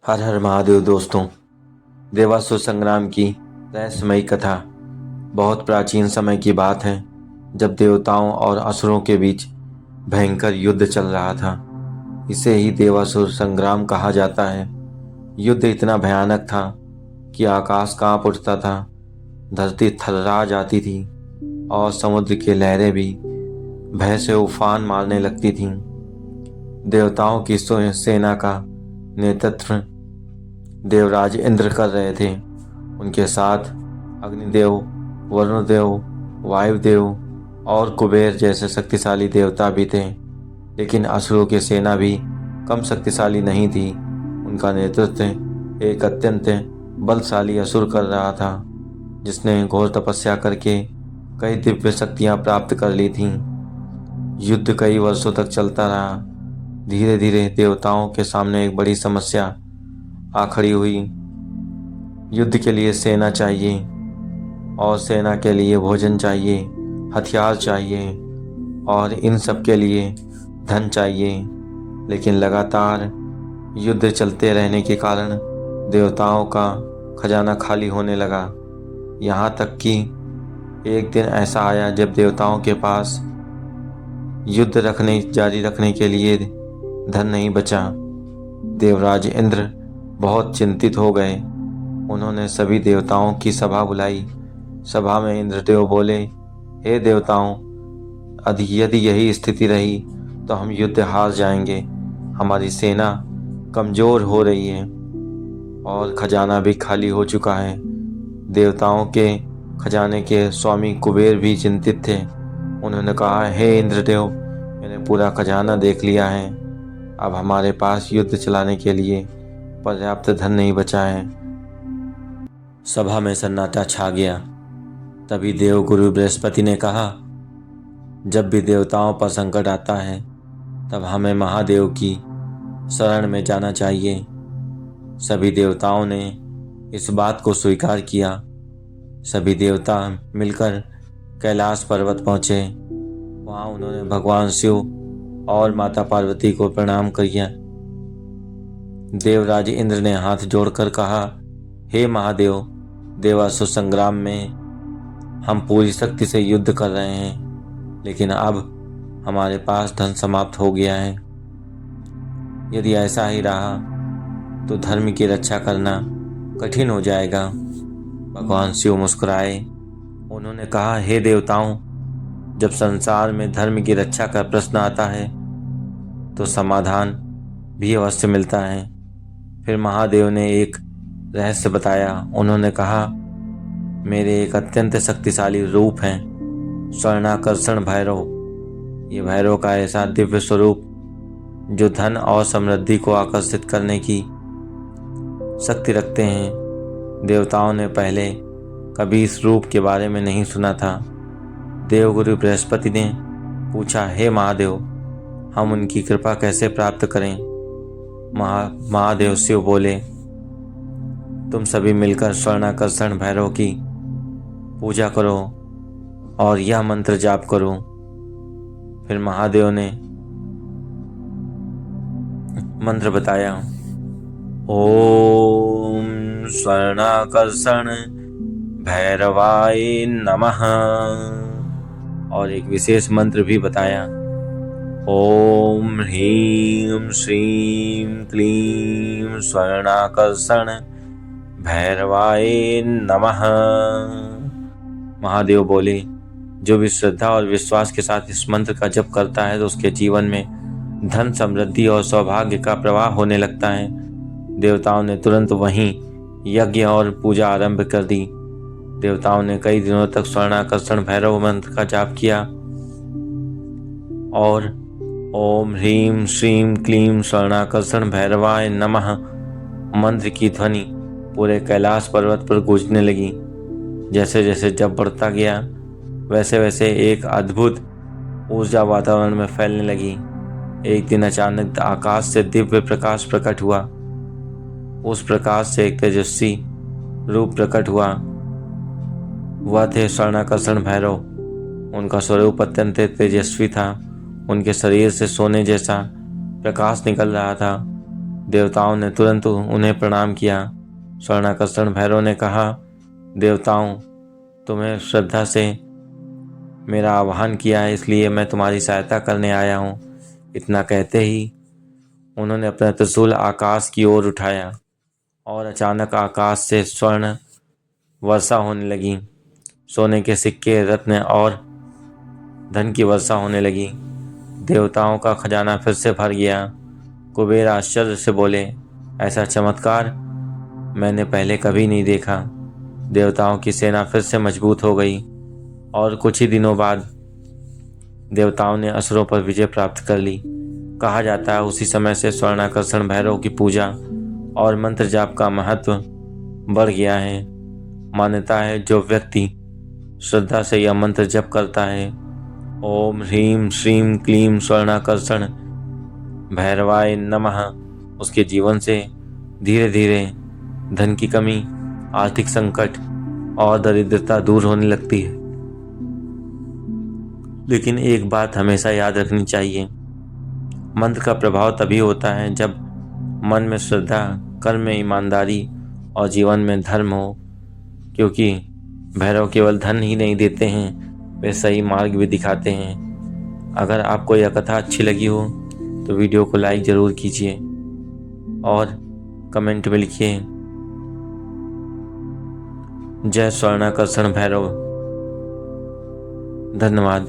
हर हर महादेव दोस्तों। देवासुर संग्राम की रहस्यमयी कथा बहुत प्राचीन समय की बात है, जब देवताओं और असुरों के बीच भयंकर युद्ध चल रहा था। इसे ही देवासुर संग्राम कहा जाता है। युद्ध इतना भयानक था कि आकाश कांप उठता था, धरती थर्रा जाती थी और समुद्र की लहरें भी भय से उफान मारने लगती थीं। देवताओं की सेना का नेतृत्व देवराज इंद्र कर रहे थे। उनके साथ अग्निदेव, वरुणदेव, वायुदेव और कुबेर जैसे शक्तिशाली देवता भी थे। लेकिन असुरों की सेना भी कम शक्तिशाली नहीं थी। उनका नेतृत्व एक अत्यंत बलशाली असुर कर रहा था, जिसने घोर तपस्या करके कई दिव्य शक्तियां प्राप्त कर ली थीं। युद्ध कई वर्षों तक चलता रहा। धीरे धीरे देवताओं के सामने एक बड़ी समस्या आ खड़ी हुई। युद्ध के लिए सेना चाहिए और सेना के लिए भोजन चाहिए, हथियार चाहिए और इन सब के लिए धन चाहिए। लेकिन लगातार युद्ध चलते रहने के कारण देवताओं का खजाना खाली होने लगा। यहाँ तक कि एक दिन ऐसा आया जब देवताओं के पास युद्ध जारी रखने के लिए धन नहीं बचा। देवराज इंद्र बहुत चिंतित हो गए। उन्होंने सभी देवताओं की सभा बुलाई। सभा में इंद्रदेव बोले, हे देवताओं, यदि यही स्थिति रही तो हम युद्ध हार जाएंगे। हमारी सेना कमजोर हो रही है और खजाना भी खाली हो चुका है। देवताओं के खजाने के स्वामी कुबेर भी चिंतित थे। उन्होंने कहा, हे इंद्रदेव, मैंने पूरा खजाना देख लिया है। अब हमारे पास युद्ध चलाने के लिए पर्याप्त धन नहीं बचा है। सभा में सन्नाटा छा गया। तभी देवगुरु बृहस्पति ने कहा, जब भी देवताओं पर संकट आता है तब हमें महादेव की शरण में जाना चाहिए। सभी देवताओं ने इस बात को स्वीकार किया। सभी देवता मिलकर कैलाश पर्वत पहुंचे। वहां उन्होंने भगवान शिव और माता पार्वती को प्रणाम किया। देवराज इंद्र ने हाथ जोड़कर कहा, हे महादेव, देवासुर संग्राम में हम पूरी शक्ति से युद्ध कर रहे हैं, लेकिन अब हमारे पास धन समाप्त हो गया है। यदि ऐसा ही रहा तो धर्म की रक्षा करना कठिन हो जाएगा। भगवान शिव मुस्कुराए। उन्होंने कहा, हे देवताओं, जब संसार में धर्म की रक्षा का प्रश्न आता है तो समाधान भी अवश्य मिलता है। फिर महादेव ने एक रहस्य बताया। उन्होंने कहा, मेरे एक अत्यंत शक्तिशाली रूप है, स्वर्णाकर्षण भैरव। ये भैरव का ऐसा दिव्य स्वरूप जो धन और समृद्धि को आकर्षित करने की शक्ति रखते हैं। देवताओं ने पहले कभी इस रूप के बारे में नहीं सुना था। देवगुरु बृहस्पति ने पूछा, हे महादेव, हम उनकी कृपा कैसे प्राप्त करें? महादेव शिव बोले, तुम सभी मिलकर स्वर्णाकर्षण भैरव की पूजा करो और यह मंत्र जाप करो। फिर महादेव ने मंत्र बताया, ओम स्वर्णाकर्षण भैरवाय नमः। और एक विशेष मंत्र भी बताया, ओम ह्रीं श्रीं क्लीं स्वर्णाकर्षण भैरवाय नमः। महादेव बोले, जो भी श्रद्धा और विश्वास के साथ इस मंत्र का जप करता है तो उसके जीवन में धन, समृद्धि और सौभाग्य का प्रवाह होने लगता है। देवताओं ने तुरंत वहीं यज्ञ और पूजा आरंभ कर दी। देवताओं ने कई दिनों तक स्वर्णाकर्षण भैरव मंत्र का जाप किया और ओम ह्रीं श्रीं क्लीं स्वर्णाकर्षण भैरवाय नमः मंत्र की ध्वनि पूरे कैलाश पर्वत पर गूंजने लगी। जैसे जैसे जप बढ़ता गया वैसे वैसे एक अद्भुत ऊर्जा वातावरण में फैलने लगी। एक दिन अचानक आकाश से दिव्य प्रकाश प्रकट हुआ। उस प्रकाश से एक तेजस्वी रूप प्रकट हुआ। वह थे स्वर्णाकर्षण भैरव। उनका स्वरूप अत्यंत तेजस्वी था। उनके शरीर से सोने जैसा प्रकाश निकल रहा था। देवताओं ने तुरंत उन्हें प्रणाम किया। स्वर्णाकर्षण भैरव ने कहा, देवताओं, तुम्हें श्रद्धा से मेरा आह्वान किया है, इसलिए मैं तुम्हारी सहायता करने आया हूँ। इतना कहते ही उन्होंने अपना त्रिशूल आकाश की ओर उठाया और अचानक आकाश से स्वर्ण वर्षा होने लगी। सोने के सिक्के, रत्न और धन की वर्षा होने लगी। देवताओं का खजाना फिर से भर गया। कुबेर आश्चर्य से बोले, ऐसा चमत्कार मैंने पहले कभी नहीं देखा। देवताओं की सेना फिर से मजबूत हो गई और कुछ ही दिनों बाद देवताओं ने असुरों पर विजय प्राप्त कर ली। कहा जाता है उसी समय से स्वर्णाकर्षण भैरव की पूजा और मंत्र जाप का महत्व बढ़ गया है। मान्यता है जो व्यक्ति श्रद्धा से यह मंत्र जप करता है, ओम ह्रीम श्रीम क्लीम स्वर्णाकर्षण भैरवाय नमः, उसके जीवन से धीरे धीरे धन की कमी, आर्थिक संकट और दरिद्रता दूर होने लगती है। लेकिन एक बात हमेशा याद रखनी चाहिए, मंत्र का प्रभाव तभी होता है जब मन में श्रद्धा, कर्म में ईमानदारी और जीवन में धर्म हो, क्योंकि भैरव केवल धन ही नहीं देते हैं, वे सही मार्ग भी दिखाते हैं। अगर आपको यह कथा अच्छी लगी हो तो वीडियो को लाइक ज़रूर कीजिए और कमेंट में लिखिए, जय स्वर्णाकर्षण भैरव। धन्यवाद।